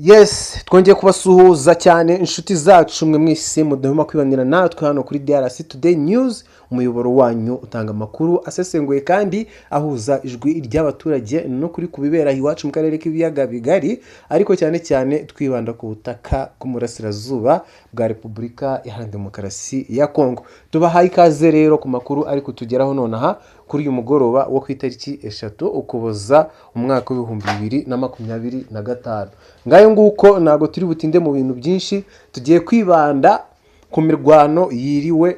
Yes, twongeye kubasuhuza cyane inshuti zacu mwe mwese mudahuma kwibanira natwe hano kuri DRC Today News, umuyoboro wanyu utanga amakuru asesenguye kandi ahuza ijwi ry'abaturage no kuri kubibera iwacu mu karere k'ibiyaga bigari, ariko cyane cyane twibanda ku butaka bw'umurasirazuba bwa Repubulika Iharanira Demokarasi ya Kongo. Tubahaye ikaze rero ku makuru ari kutugeraho nonaha kuri uyu mugoroba wo ku itariki 3 Ukuboza umwaka w'2025. Ngayo nguko ntago turi butinde mu bintu byinshi, tugiye kwibanda ku mirwano yiriwe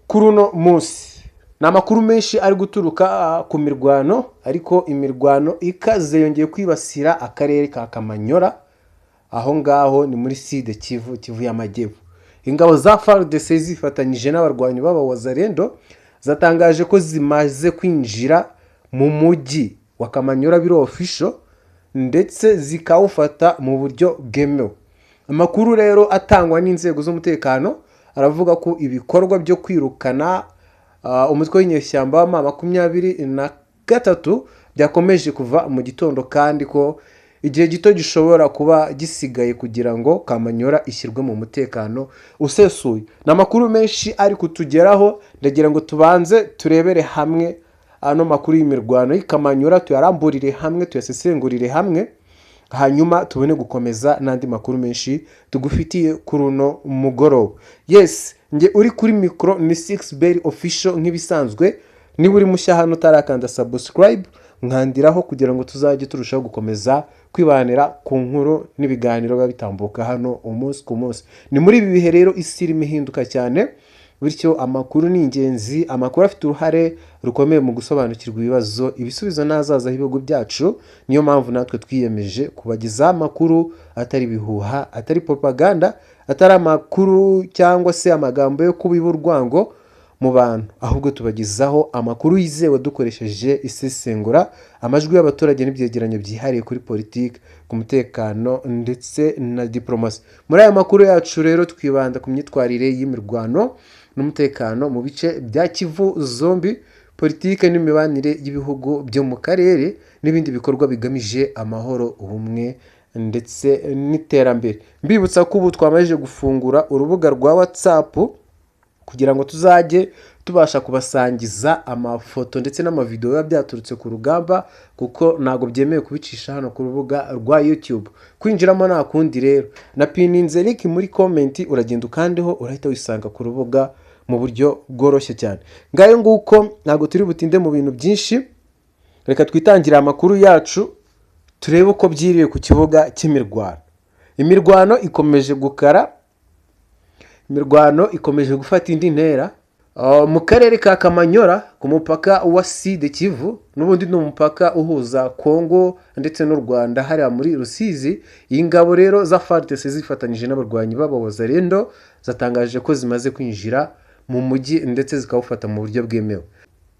kuri uno munsi. Ni amakuru menshi ari guturuka ku mirwano, ariko imirwano ikaze yongeye kwibasira akarere ka Kamanyora, aho ngaho ni muri Sud Kivu y'Amajyepfo. Ingabo za FARDC zifatanyije n'abarwanyi b'Abawazalendo zatangaje ko zimaze kwinjira mu mujyi wa Kamanyora biro official, ndetse zikawufata mu buryo bwemewe. Amakuru rero atangwa n'inzego z'umutekano aravuga ko ibikorwa byo kwirukana umutwe w'inyeshyamba wa M23 byakomeje kuva mu gitondo, kandi ko igihe gito gishobora kuba gisigaye kugira ngo Kamanyora ishyirwe mu mutekano usesuye. N'amakuru menshi ari kutugeraho, ndagira ngo tubanze turebere hamwe ano makuru y'imirwano y'Kamanyora, tuyaramburire hamwe, tuyasesengurire hamwe, hanyuma tubone gukomeza n'andi makuru menshi tugufitiye kuri uno mugoroba. Yes, nge uri kuri mikro ni 6Berry official nk'ibisanzwe. Niba uri mushya hano utarakanda subscribe, nkandiraho kugira ngo tuzajye turushaho gukomeza kwibanira ku nkuru n'ibiganiro biba bitambuka hano umunsi ku munsi. Ni muri ibi bihe rero isi irimo ihinduka cyane, bityo amakuru ni ingenzi. Amakuru afite uruhare rukomeye mu gusobanukirwa ibibazo, ibisubizo n'azaza h'ibihugu byacu. Niyo mpamvu natwe twiyemeje kubagezaho amakuru atari bihuha, atari propaganda, atari amakuru cyangwa se amagambo yo kubiba urwango mu bantu, ahubwo tubagezaho amakuru yizewe dukoresheje isesengura, amajwi y'abaturage n'ibyegeranyo byihariye kuri politiki, ku mutekano ndetse na diplomasi. Muri aya makuru yacu rero twibanda ku myitwarire y'imirwano n'umutekano mu bice bya Kivu zombi, politike n'imibanire y'ibihugu byo mu karere, n'ibindi bikorwa bigamije amahoro, ubumwe ndetse n'iterambere. Mbibutsa ko ubu twamaze gufungura urubuga rwa WhatsApp kugira ngo tuzajye tubasha kubasangiza amafoto ndetse n'amavideo biba byaturutse ku rugamba, kuko ntago byemewe kubicisha hano ku rubuga rwa YouTube. Kwinjiramo nta kundi rero, na pininze link muri comment, uragenda ukandeho urahita wisanga ku rubuga mu buryo bworoshye cyane. Ngayo nguko ntago turi butinde mu bintu byinshi, reka twitangira amakuru yacu turebe uko byiriwe ku kibuga cy'imirwano. Imirwano ikomeje gukara, imirwano ikomeje gufata indi ntera mu karere ka Kamanyora ku mupaka wa Sud Kivu, n'ubundi ni umupaka uhuza Kongo ndetse n'u Rwanda hariya muri Rusizi. Ingabo rero za FARDC zifatanyije n'abarwanyi b'Abawazalendo zatangaje ko zimaze kwinjira mu mujyi ndetse zikawufata mu buryo bwemewe.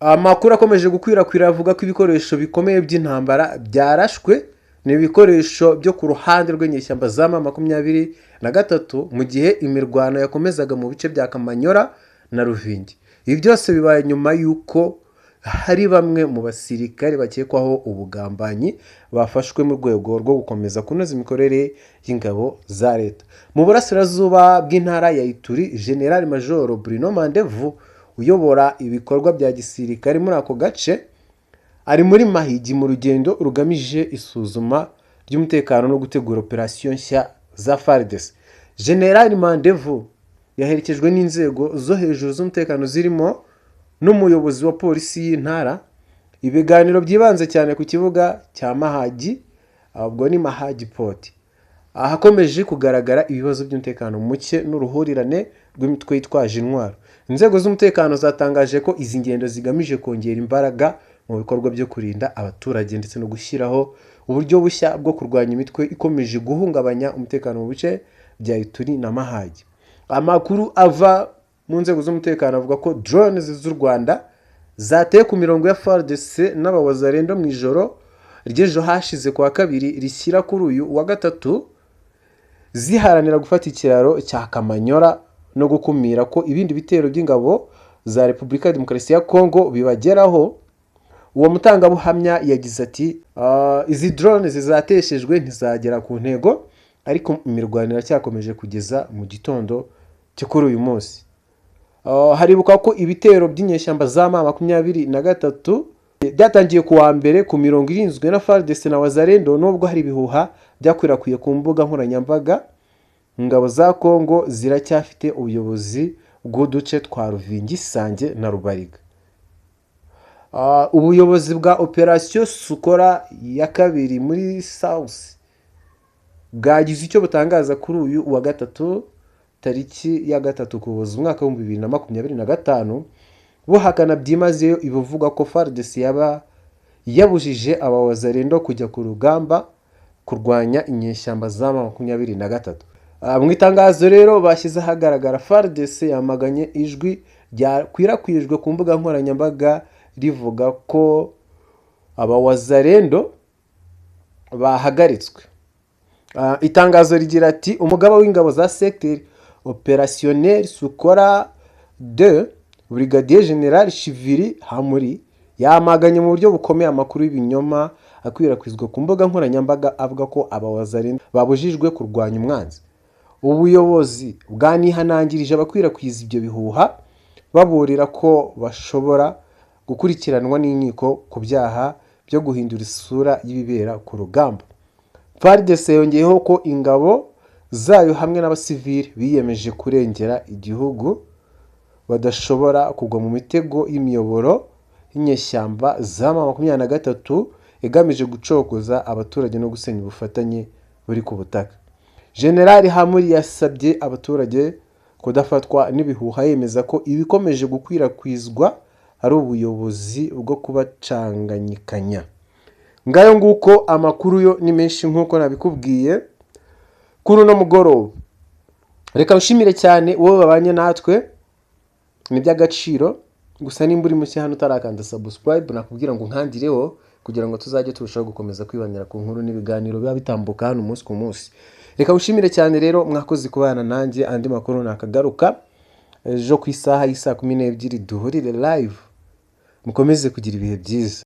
Amakuru akomeje gukwirakwira avuga ko ibikoresho bikomeye by'intambara byarashwe, ni ibikoresho byo ku ruhande rw'inyeshyamba za M23, mu gihe imirwano yakomezaga mu bice bya Kamanyora na Ruvingi. Ibi byose bibaye nyuma y'uko hari bamwe mu basirikare bakekwaho ubugambanyi bafashwe mu rwego rwo gukomeza kunoza imikorere y'ingabo za leta. Mu burasirazuba bw'intara ya Ituri, General Major Bruno Mandevu uyobora ibikorwa bya gisirikare muri ako gace ari muri Mahigi mu rugendo rugamije isuzuma ry'umutekano no gutegura operation nshya za FARDC. General Mandevu yaherekejwe n'inzego zo hejuru z'umutekano zirimo n'umuyobozi wa polisi y'intara. Ibiganiro byibanze cyane ku kibuga cya Mahagi, ahubwo ni Mahagi Port, ahakomeje kugaragara ibibazo by'umutekano muke n'uruhurirane rw'imitwe yitwaje intwaro. Inzego z'umutekano zatangaje ko izi ngendo zigamije kongera imbaraga mu bikorwa byo kurinda abaturage ndetse no gushyiraho uburyo bushya bwo kurwanya imitwe ikomeje guhungabanya umutekano mu bice bya Ituri na Mahagi. Amakuru ava mu nzego z'umutekano avuga ko drones z'u Rwanda zateye ku mirongo ya FARDC n'Abawazalendo mu ijoro ry'ejo hashize kwa kabiri rishyira kuri uyu wa gatatu, ziharanira gufata ikiraro cya Kamanyora no gukumira ko ibindi bitero by'ingabo za Repubulika ya Demokarasi ya Kongo bibageraho. uwo mutangabuhamya yagize ati izi drone zizateshejwe ntizagera ku ntego ariko imirwano iracyakomeje kugeza mu gitondo cyo kuri uyu munsi. Haribuka ko ibitero by'inyeshyamba za M23 byatangiye ku wa mbere ku mirongo irinzwe na FARDC na Wazalendo, nubwo hari ibihuha byakwirakwiye ku mbuga nkoranyambaga. Ingabo za Kongo ziracyafite ubuyobozi bw'uduce twa Ruvingi, Sange na Rubariga. Ubuyobozi bwa Operation Sukora ya kabiri muri South bwagize icyo butangaza kuri uyu wa gatatu tariki ya 3 Ukuboza umwaka wa 2025, buhakana byimazeyo ibivuga ko FARDC yaba yabujije Wazalendo kujya ku rugamba kurwanya inyeshyamba za M23. Mu itangazo rero bashyize ahagaragara, FARDC yamaganye ijwi ryakwirakwijwe ku mbuga nkoranyambaga rivuga ko Wazalendo bahagaritswe. Itangazo rigira ati umugaba w'ingabo za secteur opérationnel Sukora 2 Brigadier General Shiviri Hamuri yamaganye mu buryo bukomeye amakuru y'ibinyoma akwirakwizwa ku mbuga nkoranyambaga avuga ko Wazalendo babujijwe kurwanya umwanzi. Ubuyobozi bwanihanangirije abakwirakwiza ibyo bihuha, baburira ko bashobora gukurikiranwa n'inkiko ku byaha byo guhindura isura y'ibibera ku rugamba. FARDC yongeyeho ko ingabo zayo hamwe n'abasivili biyemeje kurengera igihugu badashobora kugwa mu mitego y'imiyoboro y'inyeshyamba za M23 igamije gucokoza abaturage no gusenya ubufatanye buri ku butaka. General Hamuri yasabye abaturage kudafatwa n'ibihuha, yemeza ko ibikomeje gukwirakwizwa ari ubuyobozi bwo kubacanganyikanya. Ngayo nguko amakuru yo ni menshi nkuko nabikubwiye kuri no mugoroba. Reka ushimire cyane wowe babanye natwe, ni by'agaciro. Gusa nimba uri mushya hano utarakanda subscribe, nakubwira ngo nkandireho kugira ngo tuzajye turushaho gukomeza kwibanira ku nkuru n'ibiganiro biba bitambuka hano umunsi ku munsi. Reka ushimire cyane rero, mwakoze kubana nanjye. Andi makuru nakagaruka ejo ku isaha y'isa 12 duhurire live. Mukomeze kugira ibihe byiza.